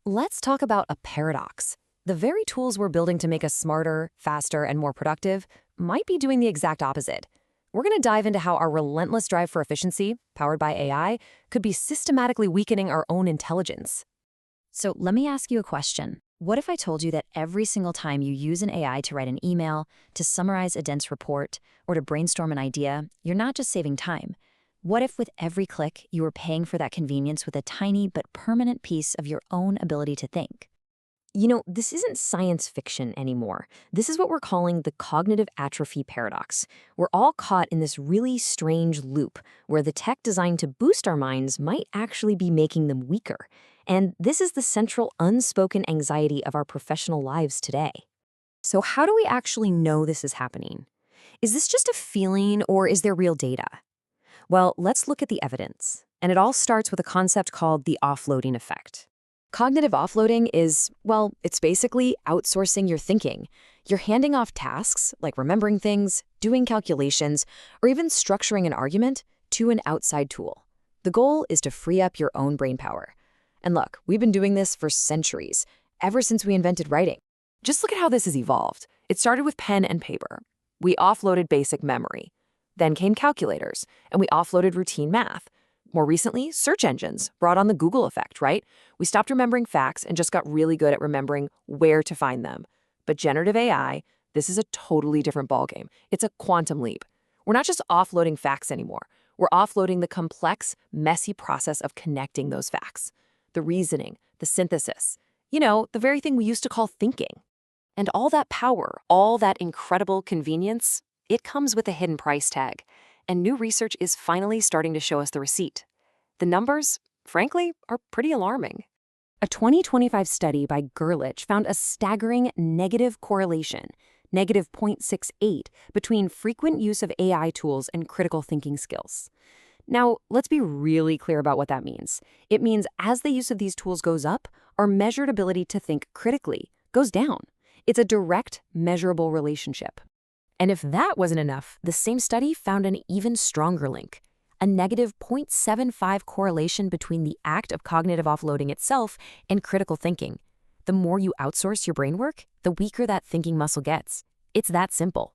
Let's talk about a paradox. The very tools we're building to make us smarter, faster, and more productive might be doing the exact opposite. We're going to dive into how our relentless drive for efficiency, powered by AI, could be systematically weakening our own intelligence. So let me ask you a question. What if I told you that every single time you use an AI to write an email, to summarize a dense report, or to brainstorm an idea, you're not just saving time? What if with every click, you were paying for that convenience with a tiny but permanent piece of your own ability to think? This isn't science fiction anymore. This is what we're calling the cognitive atrophy paradox. We're all caught in this really strange loop where the tech designed to boost our minds might actually be making them weaker. And this is the central unspoken anxiety of our professional lives today. So how do we actually know this is happening? Is this just a feeling or is there real data? Well, let's look at the evidence. And it all starts with a concept called the offloading effect. Cognitive offloading is, well, it's basically outsourcing your thinking. You're handing off tasks, like remembering things, doing calculations, or even structuring an argument, to an outside tool. The goal is to free up your own brain power. And look, we've been doing this for centuries, ever since we invented writing. Just look at how this has evolved. It started with pen and paper. We offloaded basic memory. Then came calculators, and we offloaded routine math. More recently, search engines brought on the Google effect, right? We stopped remembering facts and just got really good at remembering where to find them. But generative AI, this is a totally different ballgame. It's a quantum leap. We're not just offloading facts anymore. We're offloading the complex, messy process of connecting those facts. The reasoning, the synthesis. The very thing we used to call thinking. And all that power, all that incredible convenience, it comes with a hidden price tag. And new research is finally starting to show us the receipt. The numbers, frankly, are pretty alarming. A 2025 study by Görlich found a staggering negative correlation, negative 0.68, between frequent use of AI tools and critical thinking skills. Now, let's be really clear about what that means. It means as the use of these tools goes up, our measured ability to think critically goes down. It's a direct, measurable relationship. And if that wasn't enough, the same study found an even stronger link, a negative 0.75 correlation between the act of cognitive offloading itself and critical thinking. The more you outsource your brain work, the weaker that thinking muscle gets. It's that simple.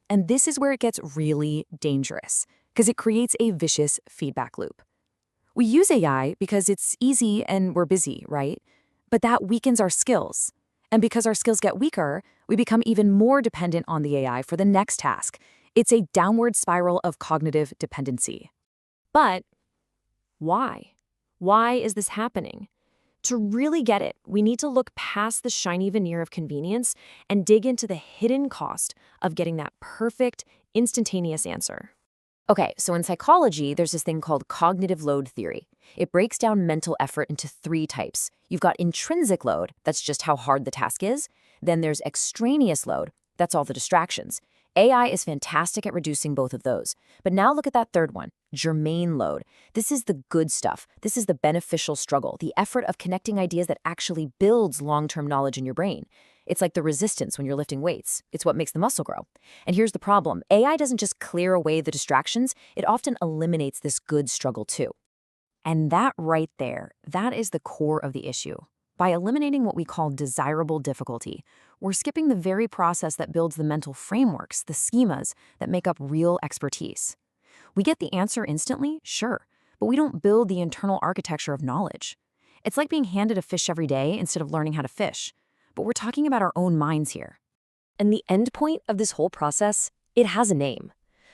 And this is where it gets really dangerous, because it creates a vicious feedback loop. We use AI because it's easy and we're busy, right? But that weakens our skills. And because our skills get weaker, we become even more dependent on the AI for the next task. It's a downward spiral of cognitive dependency. But why? Why is this happening? To really get it, we need to look past the shiny veneer of convenience and dig into the hidden cost of getting that perfect, instantaneous answer. Okay, so in psychology, there's this thing called cognitive load theory. It breaks down mental effort into 3 types. You've got intrinsic load, that's just how hard the task is. Then there's extraneous load, that's all the distractions. AI is fantastic at reducing both of those. But now look at that third one, germane load. This is the good stuff. This is the beneficial struggle, the effort of connecting ideas that actually builds long-term knowledge in your brain. It's like the resistance when you're lifting weights. It's what makes the muscle grow. And here's the problem. AI doesn't just clear away the distractions, it often eliminates this good struggle too. And that right there, that is the core of the issue. By eliminating what we call desirable difficulty, we're skipping the very process that builds the mental frameworks, the schemas that make up real expertise. We get the answer instantly, sure, but we don't build the internal architecture of knowledge. It's like being handed a fish every day instead of learning how to fish. But we're talking about our own minds here. And the end point of this whole process, it has a name.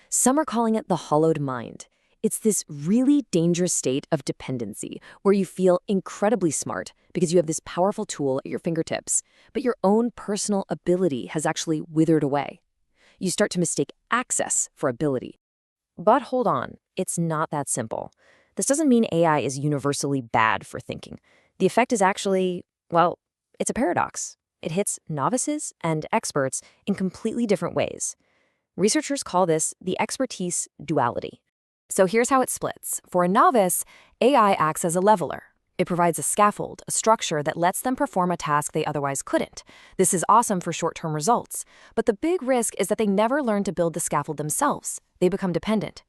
Some are calling it the hollowed mind. It's this really dangerous state of dependency where you feel incredibly smart because you have this powerful tool at your fingertips, but your own personal ability has actually withered away. You start to mistake access for ability. But hold on, it's not that simple. This doesn't mean AI is universally bad for thinking. The effect is actually, well, it's a paradox. It hits novices and experts in completely different ways. Researchers call this the expertise duality. So here's how it splits. For a novice, AI acts as a leveler. It provides a scaffold, a structure that lets them perform a task they otherwise couldn't. This is awesome for short-term results. But the big risk is that they never learn to build the scaffold themselves. They become dependent.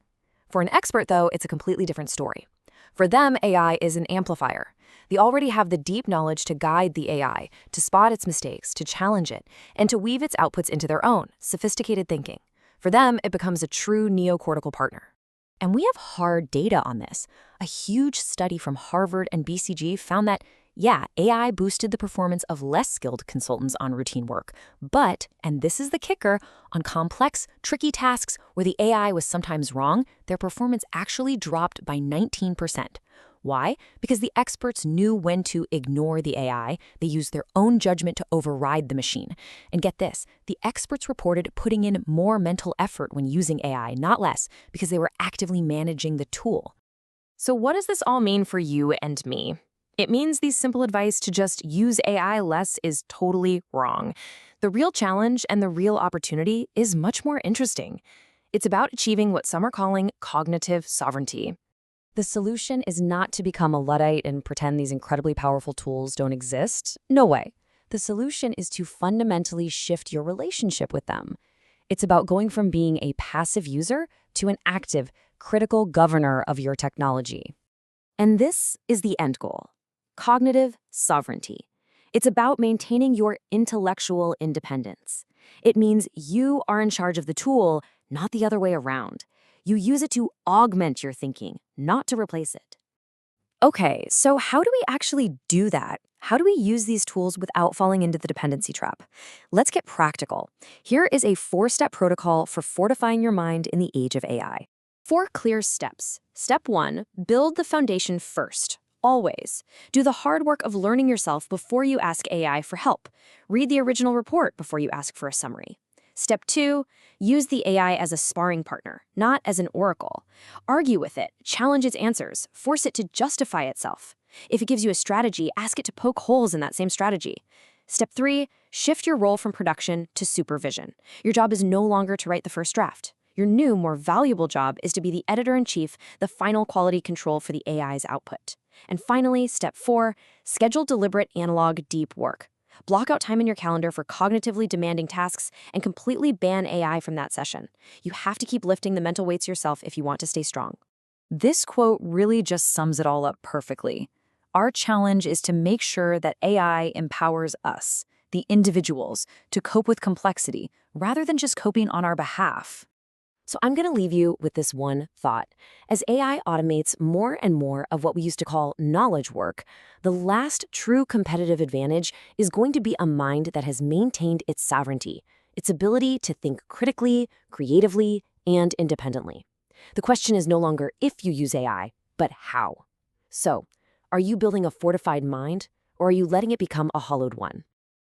For an expert, though, it's a completely different story. For them, AI is an amplifier. They already have the deep knowledge to guide the AI, to spot its mistakes, to challenge it, and to weave its outputs into their own sophisticated thinking. For them, it becomes a true neocortical partner. And we have hard data on this. A huge study from Harvard and BCG found that, yeah, AI boosted the performance of less skilled consultants on routine work. But, and this is the kicker, on complex, tricky tasks where the AI was sometimes wrong, their performance actually dropped by 19%. Why? Because the experts knew when to ignore the AI. They used their own judgment to override the machine. And get this, the experts reported putting in more mental effort when using AI, not less, because they were actively managing the tool. So what does this all mean for you and me? It means these simple advice to just use AI less is totally wrong. The real challenge and the real opportunity is much more interesting. It's about achieving what some are calling cognitive sovereignty. The solution is not to become a Luddite and pretend these incredibly powerful tools don't exist. No way. The solution is to fundamentally shift your relationship with them. It's about going from being a passive user to an active, critical governor of your technology. And this is the end goal: cognitive sovereignty. It's about maintaining your intellectual independence. It means you are in charge of the tool, not the other way around. You use it to augment your thinking, not to replace it. Okay, so how do we actually do that? How do we use these tools without falling into the dependency trap? Let's get practical. Here is a 4-step protocol for fortifying your mind in the age of AI. 4 clear steps. Step 1, build the foundation first. Always. Do the hard work of learning yourself before you ask AI for help. Read the original report before you ask for a summary. Step 2, use the AI as a sparring partner, not as an oracle. Argue with it, challenge its answers, force it to justify itself. If it gives you a strategy, ask it to poke holes in that same strategy. Step 3, shift your role from production to supervision. Your job is no longer to write the first draft. Your new, more valuable job is to be the editor-in-chief, the final quality control for the AI's output. And finally, step 4, schedule deliberate analog deep work. Block out time in your calendar for cognitively demanding tasks and completely ban AI from that session. You have to keep lifting the mental weights yourself if you want to stay strong. This quote really just sums it all up perfectly. Our challenge is to make sure that AI empowers us, the individuals, to cope with complexity rather than just coping on our behalf. So I'm going to leave you with this one thought. As AI automates more and more of what we used to call knowledge work, the last true competitive advantage is going to be a mind that has maintained its sovereignty, its ability to think critically, creatively, and independently. The question is no longer if you use AI, but how. So, are you building a fortified mind, or are you letting it become a hollowed one?